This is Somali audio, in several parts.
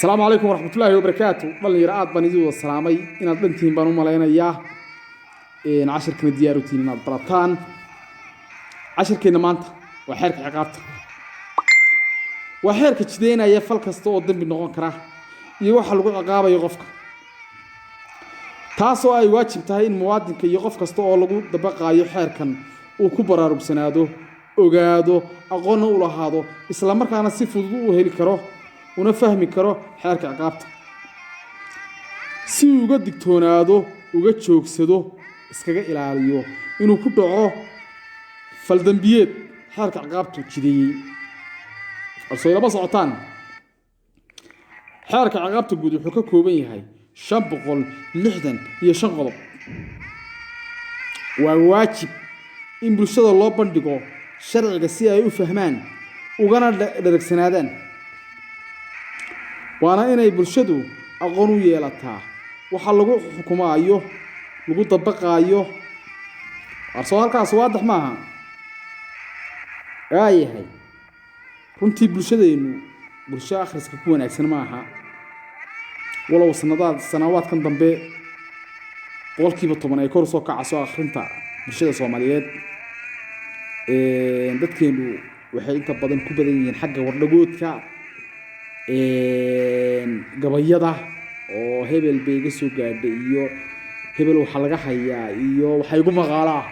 السلام عليكم ورحمة الله وبركاته. ضلني بنيزو السلامي إن أدنتين بنو ملاينا إياه إن 10 كنا دياروتين إن البرطان 10 كنا مانتا وحرك عقابته وحرك جدينا يفعل كستو قدام بالنقطة كراه يوحى لقوا عقابة يغفك تاسو أي واجب تهين مواد كي يغفك كستو لقوا دبقة يحركن وكبر رب سنادو وجادو أقولنا ولا هذا إسلام مركنا سيف وضوء هيل كراه ونفهم كراه حركة عقابته si uga digtoonaado uga joogsado iskaga ilaaliyo inuu ku dhaco faldambiyeed xarka caqabtu jidiyay arsoo laba socotaan xarka caqabtu guud wuxuu ka kooban yahay 565 qodob waa waajib in bulshada loo bandhigo sharciga si ay u fahmaan ugana dheregsanaadaan waana inay bulshadu aqoon u yeelataa waxa lagu xukumaayo lagu dabaqaayo arsoo halkaas waadax maaha ayahay runtii bulshadeenu bulsho akhriska ku wanaagsan maaha walow sanawaadkan dambe qolkiiba 10 ay kor soo kacayso akhrinta bulshada Soomaaliyeed dadkeenu waxay inta badan ku badan yihiin xagga wardhagoodka gabayada oo hebel beega soo gaadhay iyo hebel waxa laga hayaa iyo waxay ugu maqaalaa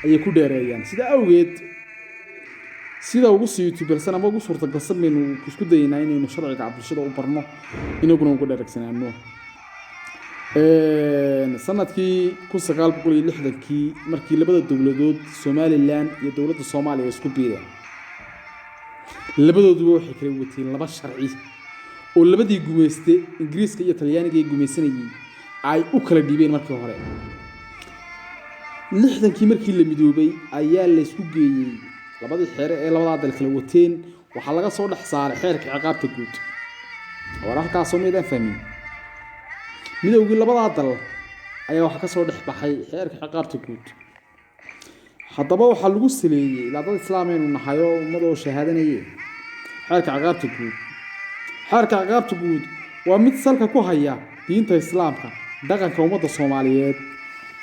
ay ku dheereeyaan sida awgeed sida ugu sii YouTube sanama ugu suurta galsan inuu isku dayna inuu sharciga bulshada u barno inaguna ugu dheereegsanaano sanadkii 1960kii markii labada dawladood Somaliland iyo dawladda Soomaaliya isku biireen labadoodu waxay kala wateen laba sharci oo labadii gumeystay Ingiriiska iyo Talyaaniga ay gumeysanayeen ay u kala dhibeen markii hore 60kii markii la midoobay ayaa la isku geeyay labadii xeer ee labada dal kala wateen waxa laga soo dhax saaray xeerka ciqaabta guud wararka Soomaaliyeed fahmin midowgii labada dal ayaa waxa ka soo dhax baxay xeerka ciqaabta guud haddaba waxa lagu saleeyay laadada islaameen nahayo ummado shahaadanayay xeerka ciqaabta guud xeerka ciqaabta guud waa mid salka ku haya diinta islaamka dhaqanka ummadda Soomaaliyeed